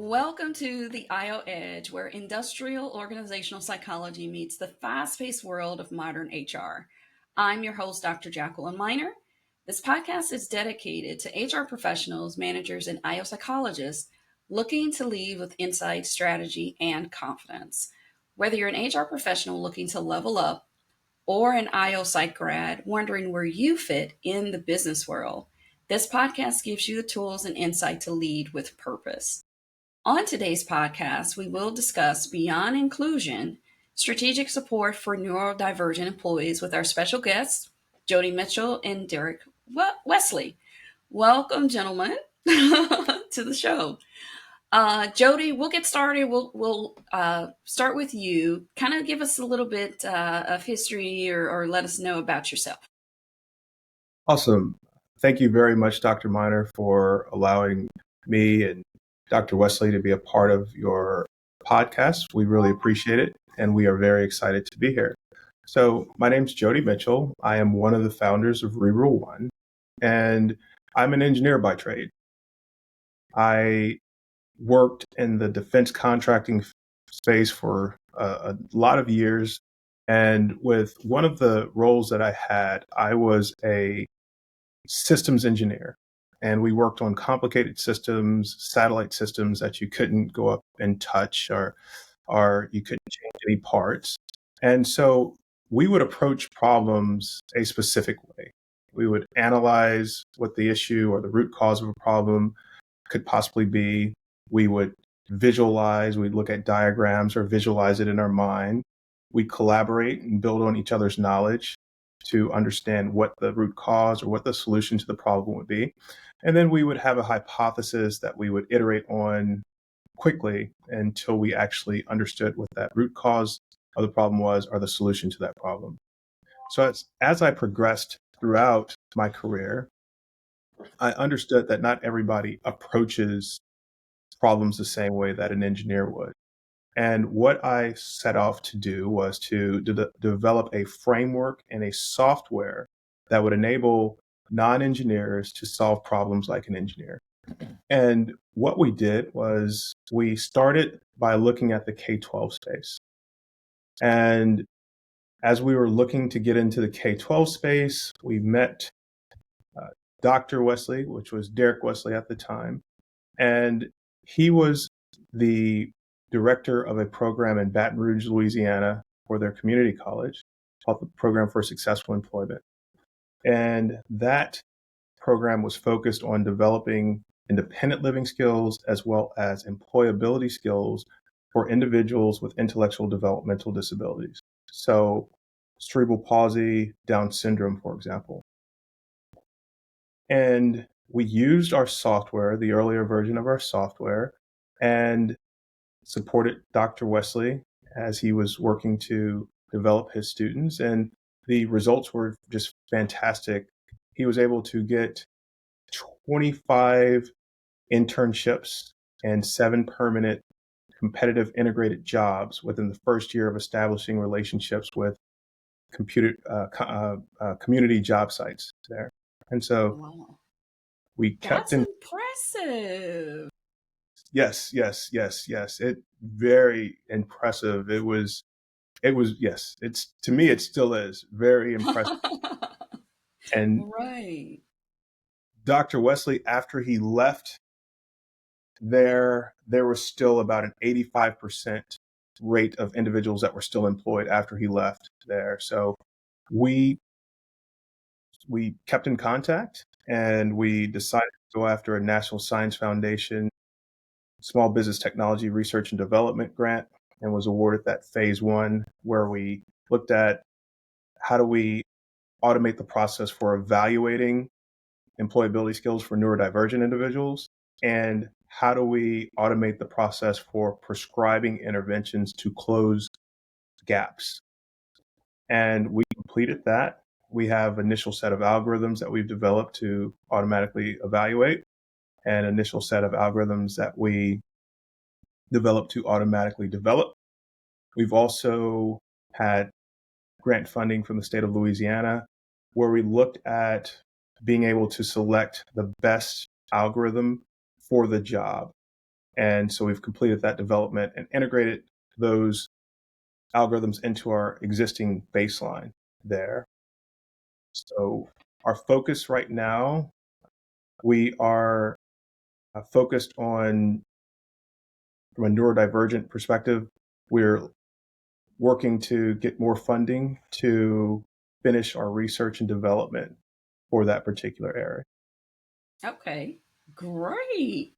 Welcome to the IO Edge, where industrial organizational psychology meets the fast-paced world of modern HR. I'm your host, Dr. Jacqueline Minor. This podcast is dedicated to HR professionals, managers, and IO psychologists looking to lead with insight, strategy, and confidence. Whether you're an HR professional looking to level up or an IO psych grad wondering where you fit in the business world, this podcast gives you the tools and insight to lead with purpose. On today's podcast, we will discuss Beyond Inclusion, strategic support for neurodivergent employees with our special guests, Jody Mitchell and Derrick Wesley. Welcome, gentlemen, to the show. Jody, we'll get started. We'll start with you. Kind of give us a little bit of history or let us know about yourself. Awesome. Thank you very much, Dr. Minor, for allowing me and Dr. Wesley to be a part of your podcast. We really appreciate it, and we are very excited to be here. So my name's Jody Mitchell. I am one of the founders of Rerule One, and I'm an engineer by trade. I worked in the defense contracting space for a lot of years, and with one of the roles that I had, I was a systems engineer. And we worked on complicated systems, satellite systems that you couldn't go up and touch or you couldn't change any parts. And so we would approach problems a specific way. We would analyze what the issue or the root cause of a problem could possibly be. We would visualize, we'd look at diagrams or visualize it in our mind. We'd collaborate and build on each other's knowledge to understand what the root cause or what the solution to the problem would be. And then we would have a hypothesis that we would iterate on quickly until we actually understood what that root cause of the problem was or the solution to that problem. So as I progressed throughout my career, I understood that not everybody approaches problems the same way that an engineer would. And what I set off to do was to develop a framework and a software that would enable non-engineers to solve problems like an engineer. And what we did was we started by looking at the K-12 space. And as we were looking to get into the K-12 space, we met Dr. Wesley, which was Derrick Wesley at the time. And he was the director of a program in Baton Rouge, Louisiana, for their community college called the Program for Successful Employment. And that program was focused on developing independent living skills as well as employability skills for individuals with intellectual developmental disabilities. So cerebral palsy, Down syndrome, for example. And we used our software, the earlier version of our software, and supported Dr. Wesley as he was working to develop his students. And the results were just fantastic. He was able to get 25 internships and 7 permanent competitive integrated jobs within the first year of establishing relationships with community job sites there. And so Wow. we kept That's impressive. Yes. It very impressive. It was, yes, to me, it still is very impressive. And right. Dr. Wesley, after he left there was still about an 85% rate of individuals that were still employed after he left there. So we kept in contact and we decided to go after a National Science Foundation Small Business Technology Research and Development grant and was awarded that phase 1, where we looked at how do we automate the process for evaluating employability skills for neurodivergent individuals, and how do we automate the process for prescribing interventions to close gaps. And we completed that. We have an initial set of algorithms that we've developed to automatically evaluate, an initial set of algorithms that we developed to automatically develop. We've also had grant funding from the state of Louisiana, where we looked at being able to select the best algorithm for the job. And so we've completed that development and integrated those algorithms into our existing baseline there. So our focus right now, we are focused on, from a neurodivergent perspective, we're working to get more funding to finish our research and development for that particular area. Okay, great.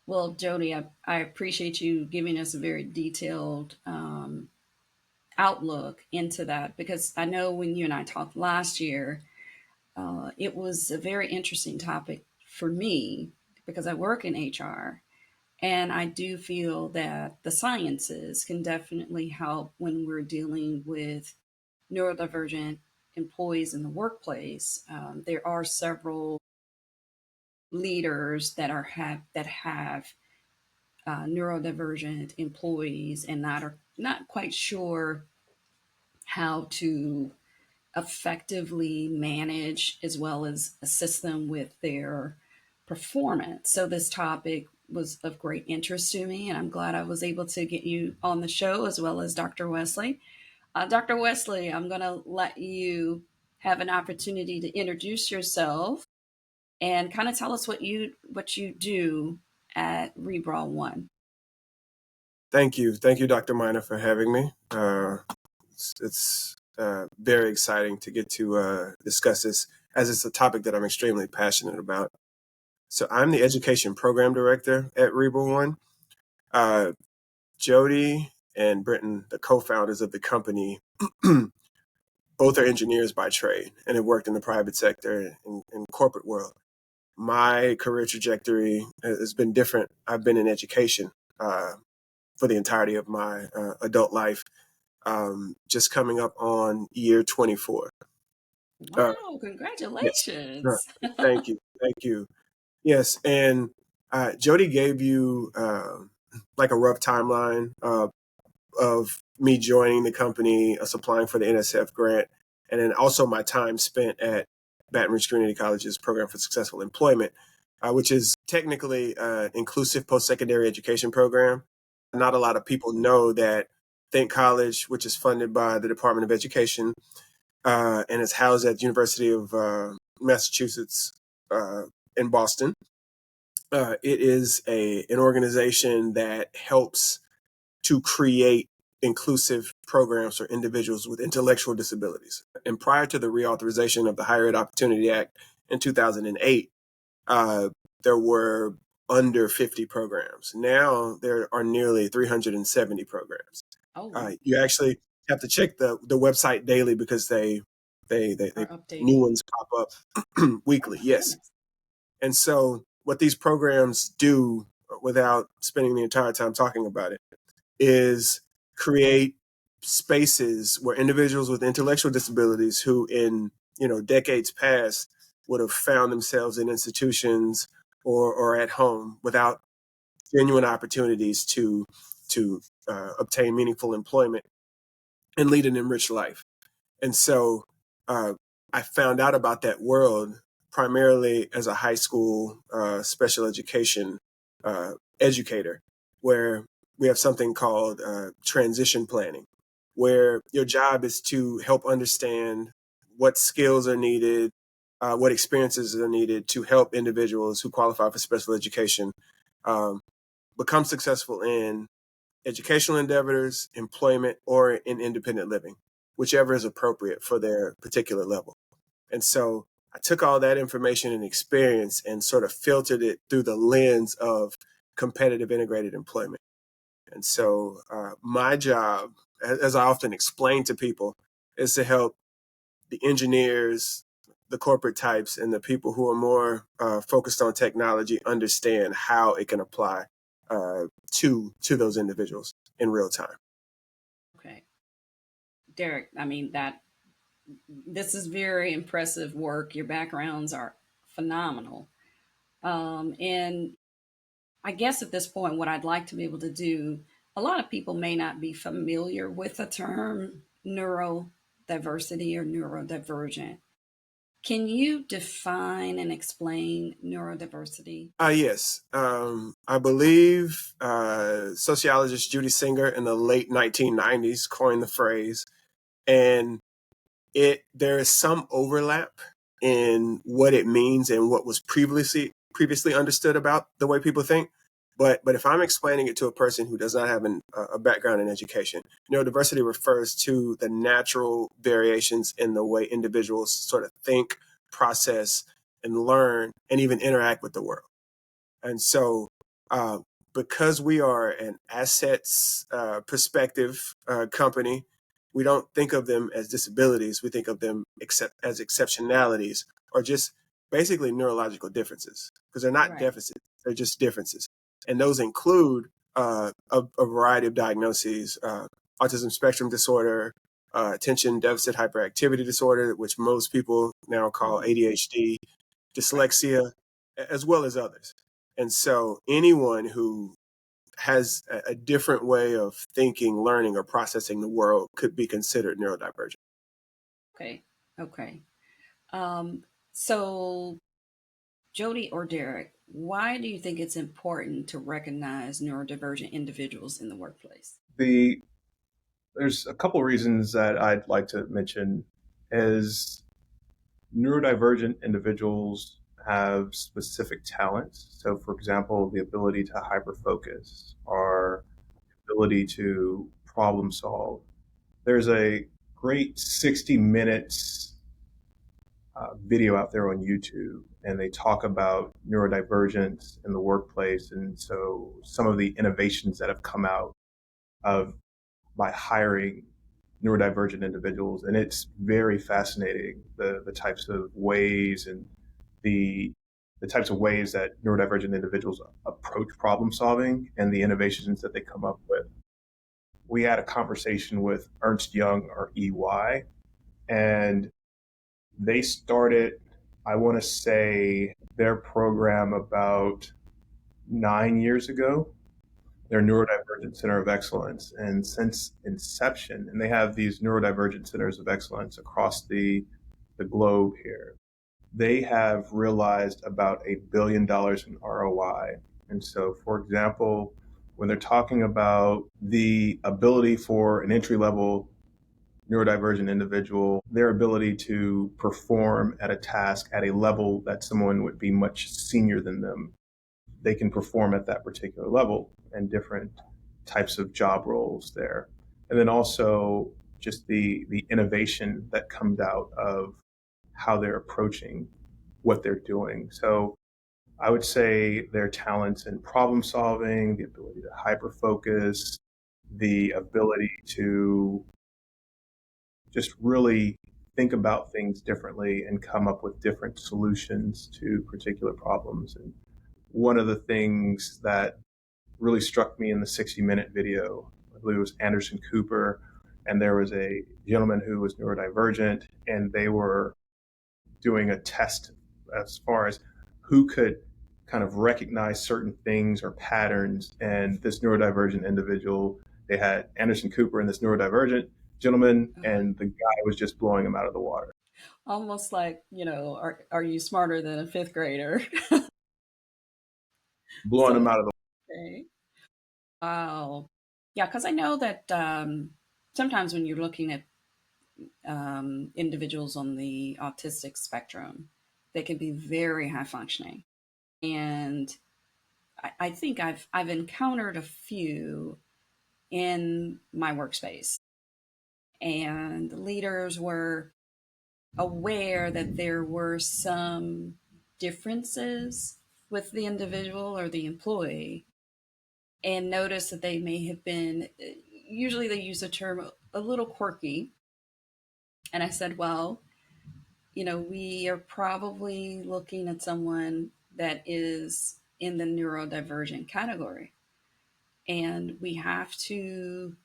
Well, Jody, I appreciate you giving us a very detailed outlook into that, because I know when you and I talked last year, it was a very interesting topic for me because I work in HR. And I do feel that the sciences can definitely help when we're dealing with neurodivergent employees in the workplace. There are several leaders that have neurodivergent employees and not quite sure how to effectively manage as well as assist them with their performance. So this topic was of great interest to me, and I'm glad I was able to get you on the show as well as Dr. Wesley. Dr. Wesley, I'm going to let you have an opportunity to introduce yourself and kind of tell us what you do at Rebraw One. Thank you, Dr. Minor, for having me. It's very exciting to get to discuss this, as it's a topic that I'm extremely passionate about. So I'm the Education Program Director at Rebraw One. Jody and Britton, the co-founders of the company, both are engineers by trade and have worked in the private sector and corporate world. My career trajectory has been different. I've been in education for the entirety of my adult life, just coming up on year 24. Wow, Yes. congratulations. Thank you. Thank you. Yes. And Jody gave you like a rough timeline of me joining the company, applying for the NSF grant, and then also my time spent at Baton Rouge Community College's Program for Successful Employment, which is technically an inclusive post-secondary education program. Not a lot of people know that Think College, which is funded by the Department of Education and is housed at the University of Massachusetts in Boston. It is an organization that helps to create inclusive programs for individuals with intellectual disabilities. And prior to the reauthorization of the Higher Ed Opportunity Act in 2008, there were under 50 programs. Now there are nearly 370 programs. Oh, wow. You actually have to check the website daily because they new ones pop up weekly. Oh, Yes. goodness. And so what these programs do, without spending the entire time talking about it, is create spaces where individuals with intellectual disabilities who in decades past would have found themselves in institutions or at home without genuine opportunities to obtain meaningful employment and lead an enriched life. And so I found out about that world primarily as a high school special education educator, where we have something called transition planning, where your job is to help understand what skills are needed, what experiences are needed to help individuals who qualify for special education become successful in educational endeavors, employment, or in independent living, whichever is appropriate for their particular level. And so I took all that information and experience and sort of filtered it through the lens of competitive integrated employment. And so my job, as I often explain to people, is to help the engineers, the corporate types, and the people who are more focused on technology understand how it can apply to those individuals in real time. Okay. Derrick, this is very impressive work. Your backgrounds are phenomenal. And I guess at this point, what I'd like to be able to do, a lot of people may not be familiar with the term neurodiversity or neurodivergent. Can you define and explain neurodiversity? Yes. I believe sociologist Judy Singer in the late 1990s coined the phrase, and there is some overlap in what it means and what was previously understood about the way people think. But if I'm explaining it to a person who does not have a background in education, neurodiversity refers to the natural variations in the way individuals sort of think, process, and learn, and even interact with the world. And so, uh, because we are an assets perspective company, we don't think of them as disabilities. We think of them as exceptionalities, or just basically neurological differences, because they're not Right. deficits, they're just differences. And those include a variety of diagnoses: autism spectrum disorder, attention deficit hyperactivity disorder, which most people now call Mhm. ADHD, Right. dyslexia, as well as others. And so anyone who has a different way of thinking, learning, or processing the world could be considered neurodivergent. Okay. Okay. Um, so, Jody or Derrick, why do you think it's important to recognize neurodivergent individuals in the workplace? The There's a couple reasons that I'd like to mention. Is neurodivergent individuals have specific talents. So, for example, the ability to hyperfocus or ability to problem solve. There's a great 60 minutes video out there on YouTube, and they talk about neurodivergence in the workplace. And so, some of the innovations that have come out of by hiring neurodivergent individuals, and it's very fascinating the types of ways and the the types of ways that neurodivergent individuals approach problem solving and the innovations that they come up with. We had a conversation with Ernst Young or EY, and they started, I want to say, their program about 9 years ago, their Neurodivergent Center of Excellence. And since inception, and they have these neurodivergent centers of excellence across the globe here, they have realized about $1 billion in ROI. And so, for example, when they're talking about the ability for an entry level neurodivergent individual, their ability to perform at a task at a level that someone would be much senior than them, they can perform at that particular level and different types of job roles there. And then also just the innovation that comes out of how they're approaching what they're doing. So I would say their talents in problem solving, the ability to hyper focus, the ability to just really think about things differently and come up with different solutions to particular problems. And one of the things that really struck me in the 60-minute video, I believe it was Anderson Cooper, and there was a gentleman who was neurodivergent, and they were doing a test as far as who could kind of recognize certain things or patterns. And this neurodivergent individual, they had Anderson Cooper and this neurodivergent gentleman, Uh-huh. and the guy was just blowing him out of the water. Almost like, are you smarter than a fifth grader? Blowing him So, out of the okay. Wow. Yeah, because I know that sometimes when you're looking at individuals on the autistic spectrum, they can be very high functioning. And I think I've encountered a few in my workspace, and leaders were aware that there were some differences with the individual or the employee, and noticed that they may have been, usually they use the term a little quirky. And I said, well, we are probably looking at someone that is in the neurodivergent category. And we have to,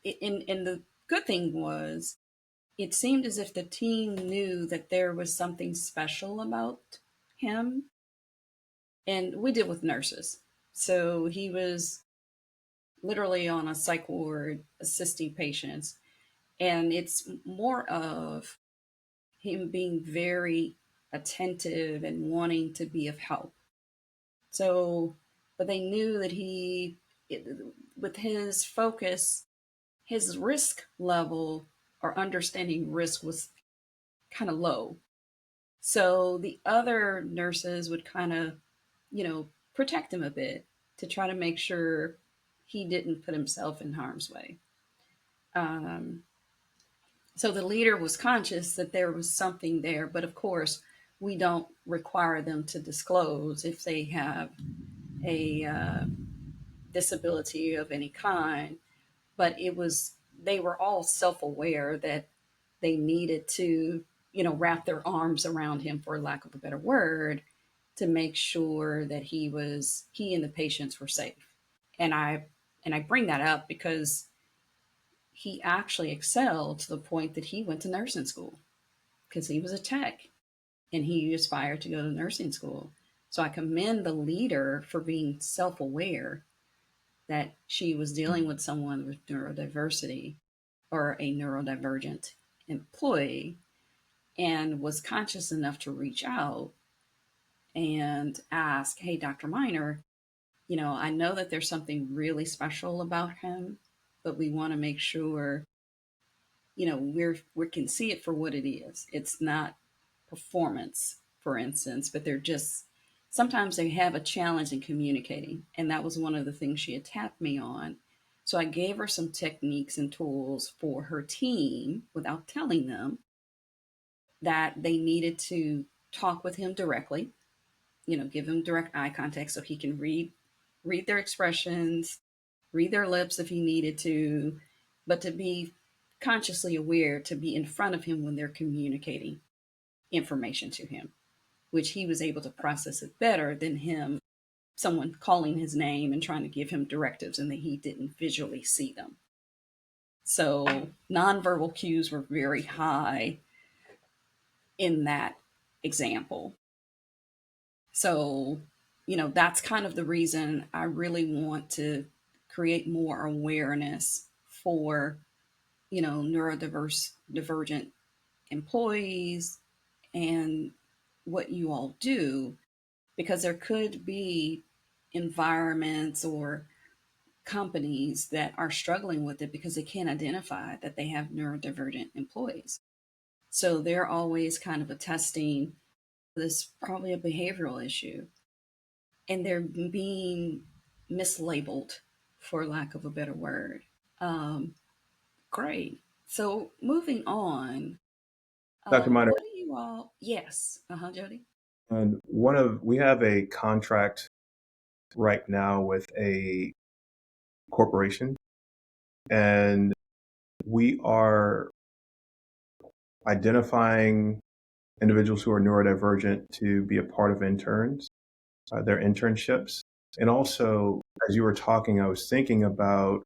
and the good thing was, it seemed as if the team knew that there was something special about him. And we deal with nurses. So he was literally on a psych ward assisting patients. And it's more of him being very attentive and wanting to be of help. So, but they knew that with his focus, his risk level or understanding risk was kind of low. So the other nurses would kind of, protect him a bit to try to make sure he didn't put himself in harm's way. Um, so the leader was conscious that there was something there, but of course, we don't require them to disclose if they have a disability of any kind. But they were all self-aware that they needed to, wrap their arms around him, for lack of a better word, to make sure that he and the patients were safe. And I bring that up because he actually excelled to the point that he went to nursing school because he was a tech and he aspired to go to nursing school. So I commend the leader for being self-aware that she was dealing with someone with neurodiversity or a neurodivergent employee, and was conscious enough to reach out and ask, "Hey, Dr. Minor, I know that there's something really special about him, but we want to make sure, we can see it for what it is. It's not performance, for instance, but they're just sometimes they have a challenge in communicating." And that was one of the things she had tapped me on. So I gave her some techniques and tools for her team without telling them that they needed to talk with him directly, give him direct eye contact so he can read their expressions, read their lips if he needed to, but to be consciously aware to be in front of him when they're communicating information to him, which he was able to process it better than someone calling his name and trying to give him directives and that he didn't visually see them. So nonverbal cues were very high in that example. So, that's kind of the reason I really want to create more awareness for, neurodivergent employees and what you all do, because there could be environments or companies that are struggling with it because they can't identify that they have neurodivergent employees. So they're always kind of attesting this probably a behavioral issue, and they're being mislabeled, for lack of a better word. Um, Great. So moving on, Dr. Minor, what do you all? Yes. Jody. and we have a contract right now with a corporation, and we are identifying individuals who are neurodivergent to be a part of their internships. And also, as you were talking, I was thinking about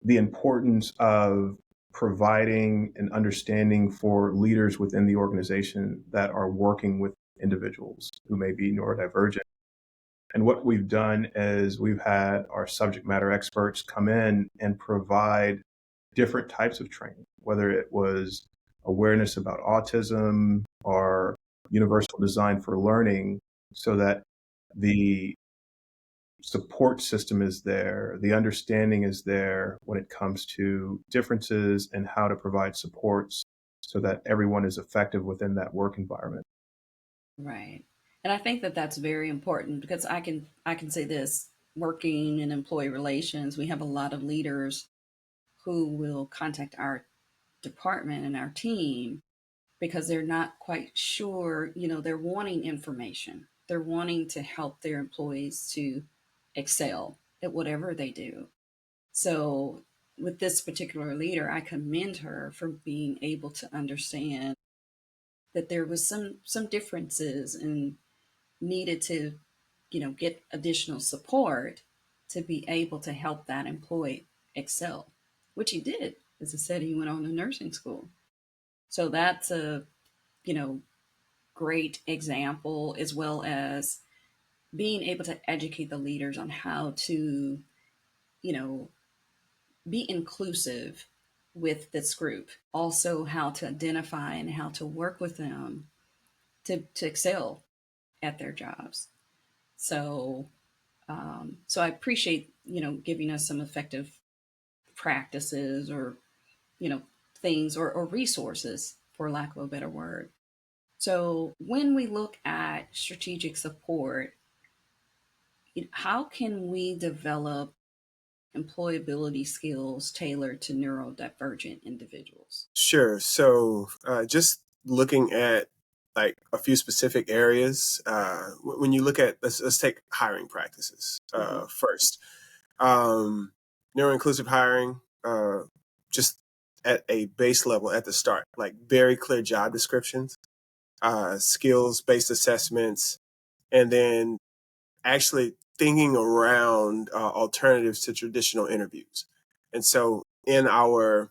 the importance of providing an understanding for leaders within the organization that are working with individuals who may be neurodivergent. And what we've done is we've had our subject matter experts come in and provide different types of training, whether it was awareness about autism or universal design for learning, so that the support system is there, the understanding is there when it comes to differences and how to provide supports so that everyone is effective within that work environment. Right. And I think that that's very important because I can say this: working in employee relations, we have a lot of leaders who will contact our department and our team because they're not quite sure, they're wanting information. They're wanting to help their employees to excel at whatever they do. So with this particular leader, I commend her for being able to understand that there was some differences and needed to, get additional support to be able to help that employee excel, which he did. As I said, he went on to nursing school. So that's a, you know, great example, as well as being able to educate the leaders on how to, you know, be inclusive with this group, also how to identify and how to work with them to excel at their jobs. So, so I appreciate, giving us some effective practices or, things or resources, for lack of a better word. So when we look at strategic support, how can we develop employability skills tailored to neurodivergent individuals? Sure. So just looking at like a few specific areas, when you look at, let's take hiring practices first. Neuro-inclusive hiring, just at a base level at the start, like very clear job descriptions, skills-based assessments, and then actually thinking around alternatives to traditional interviews. And so in our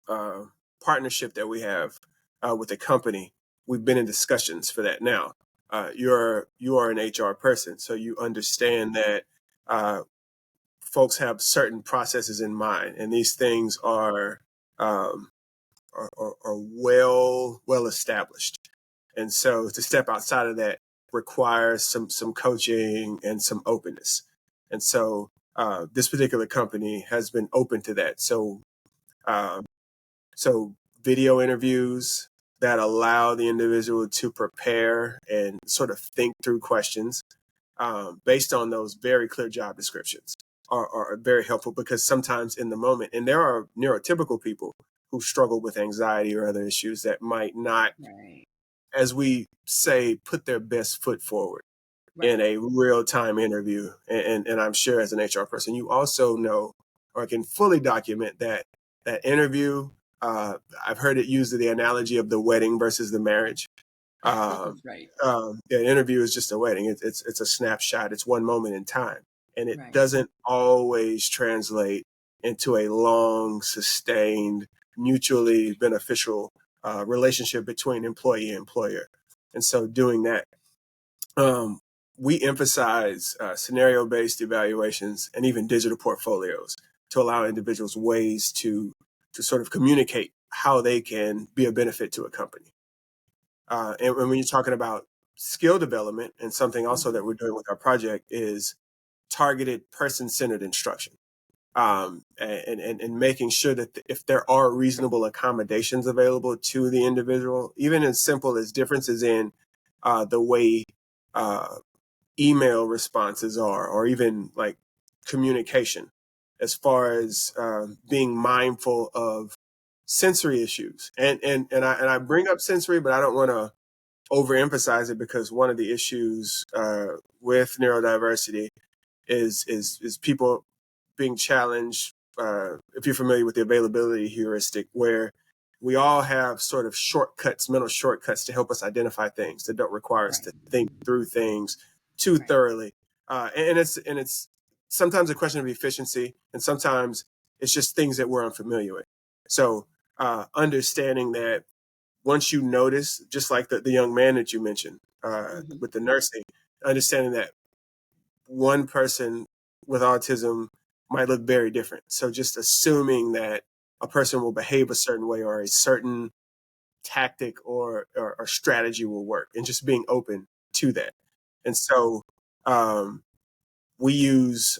uh, partnership that we have with a company, we've been in discussions for that now. You are an HR person, so you understand that folks have certain processes in mind, and these things um, are well established. And so to step outside of that requires some coaching and some openness. And so this particular company has been open to that. Um, so video interviews that allow the individual to prepare and sort of think through questions based on those very clear job descriptions are very helpful, because sometimes in the moment, and there are neurotypical people who struggle with anxiety or other issues that might not, Right. as we say, put their best foot forward Right. in a real-time interview. And I'm sure as an HR person, you also know or can fully document that interview. I've heard it used the analogy of the wedding versus the marriage. Right. The interview is just a wedding. It's a snapshot. It's one moment in time, and it Right. doesn't always translate into a long, sustained, mutually beneficial relationship between employee and employer. And so, doing that, we emphasize scenario-based evaluations and even digital portfolios to allow individuals ways to sort of communicate how they can be a benefit to a company. And when you're talking about skill development, and something also that we're doing with our project is targeted person-centered instruction, and making sure that if there are reasonable accommodations available to the individual, even as simple as differences in the way uh, email responses are, or even like communication, as far as being mindful of sensory issues. And I bring up sensory, but I don't want to overemphasize it, because one of the issues with neurodiversity is people being challenged. If you're familiar with the availability heuristic, where we all have sort of shortcuts, mental shortcuts, to help us identify things that don't require us to think through things too thoroughly. And it's sometimes a question of efficiency, and sometimes it's just things that we're unfamiliar with. So understanding that once you notice, just like the young man that you mentioned with the nursing, understanding that one person with autism might look very different. So just assuming that a person will behave a certain way, or a certain tactic or strategy will work, and just being open to that. And so um, we use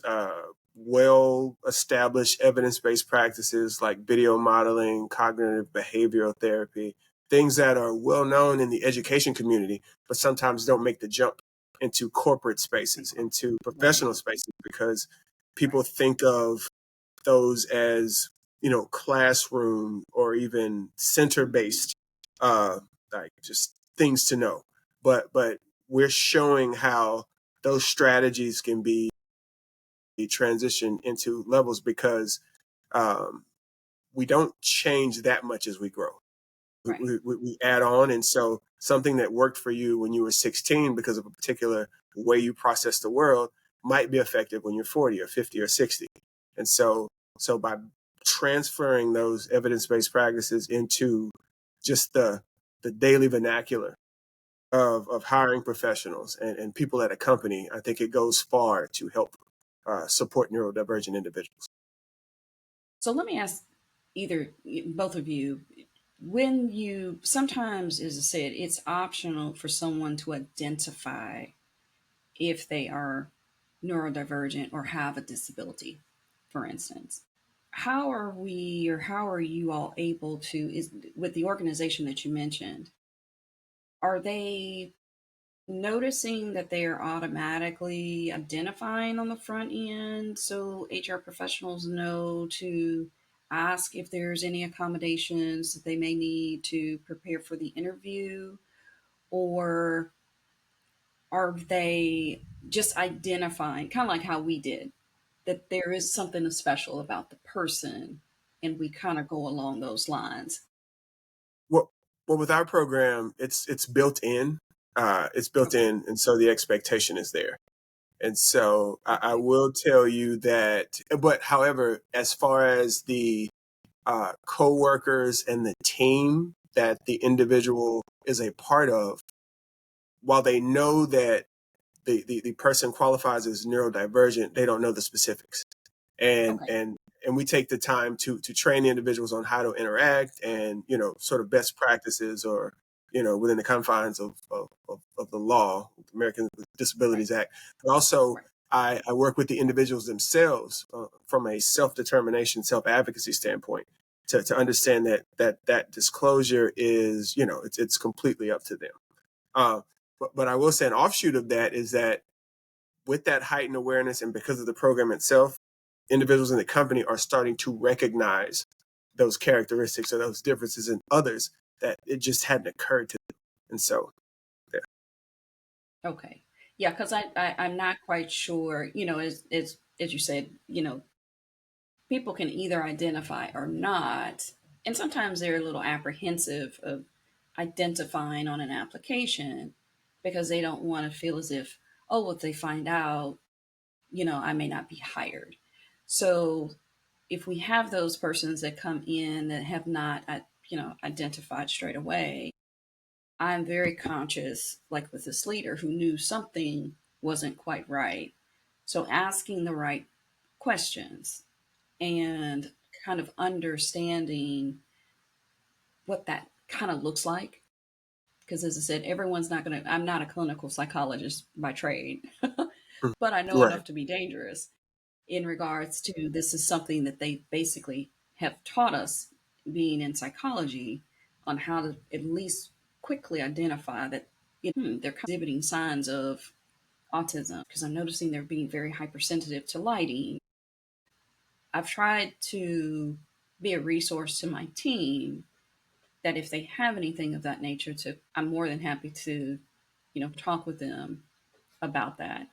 well established evidence based practices like video modeling, cognitive behavioral therapy, things that are well known in the education community, but sometimes don't make the jump into corporate spaces, into professional spaces, because people think of those as, classroom or even center based, like just things to know. But we're showing how those strategies can be transitioned into levels, because um, we don't change that much as we grow. Right. We add on. And so something that worked for you when you were 16 because of a particular way you process the world might be effective when you're 40 or 50 or 60. And so by transferring those evidence-based practices into just the daily vernacular of hiring professionals and people at a company, I think it goes far to help support neurodivergent individuals. So let me ask either both of you, when you sometimes, as I said, it's optional for someone to identify if they are neurodivergent or have a disability, for instance. How are we, or how are you all able to, is with the organization that you mentioned, are they noticing that they are automatically identifying on the front end so HR professionals know to ask if there's any accommodations that they may need to prepare for the interview? Or are they just identifying, kind of like how we did, that there is something special about the person and we kind of go along those lines? Well, well, with our program, it's built in. It's built Okay. in, and so the expectation is there. And so I Okay. will tell you that, but however, as far as the co-workers and the team that the individual is a part of, while they know that the person qualifies as neurodivergent, they don't know the specifics. And Okay. and and we take the time to train the individuals on how to interact and, sort of best practices, or, within the confines of the law, the American with Right. Disabilities Act. But also, Right. I work with the individuals themselves from a self-determination, self-advocacy standpoint, to understand that disclosure is, it's completely up to them. Uh, but I will say an offshoot of that is that with that heightened awareness and because of the program itself, individuals in the company are starting to recognize those characteristics or those differences in others that it just hadn't occurred to them. And so, yeah. Okay. Yeah, because I'm not quite sure, as you said, people can either identify or not. And sometimes they're a little apprehensive of identifying on an application because they don't want to feel as if, oh, if they find out, I may not be hired. So if we have those persons that come in that have not, identified straight away, I'm very conscious, like with this leader who knew something wasn't quite right. So asking the right questions and kind of understanding what that kind of looks like. Because as I said, everyone's not going to, I'm not a clinical psychologist by trade, Mm. but I know Right. enough to be dangerous in regards to this is something that they basically have taught us being in psychology on how to at least quickly identify that they're exhibiting signs of autism because I'm noticing they're being very hypersensitive to lighting. I've tried to be a resource to my team that if they have anything of that nature to I'm more than happy to, talk with them about that.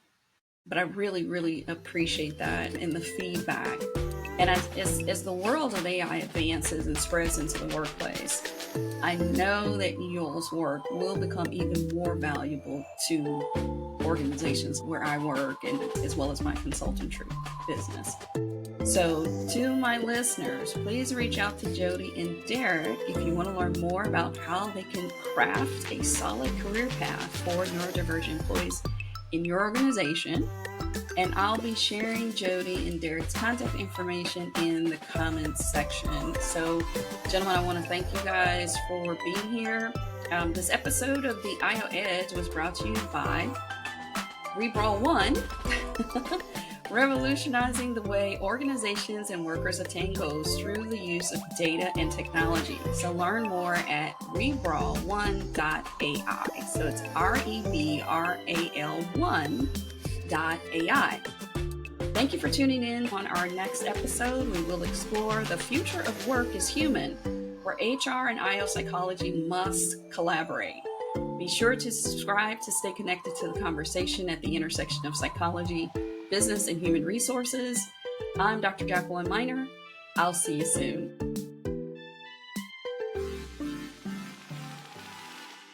But I really, really appreciate that and the feedback. And as the world of AI advances and spreads into the workplace, I know that y'all's work will become even more valuable to organizations where I work and as well as my consultantry business. So, to my listeners, please reach out to Jody and Derrick if you want to learn more about how they can craft a solid career path for neurodivergent employees in your organization. And I'll be sharing Jody and Derrick's contact information in the comments section. So, gentlemen, I want to thank you guys for being here. This episode of the IO Edge was brought to you by Rebrawl One. Revolutionizing the way organizations and workers attain goals through the use of data and technology. So learn more at rebral1.ai. So it's REBRAL1.ai. Thank you for tuning in. On our next episode, we will explore the future of work as human, where HR and IO psychology must collaborate. Be sure to subscribe to stay connected to the conversation at the intersection of psychology, business, and human resources. I'm Dr. Jacqueline Minor. I'll see you soon.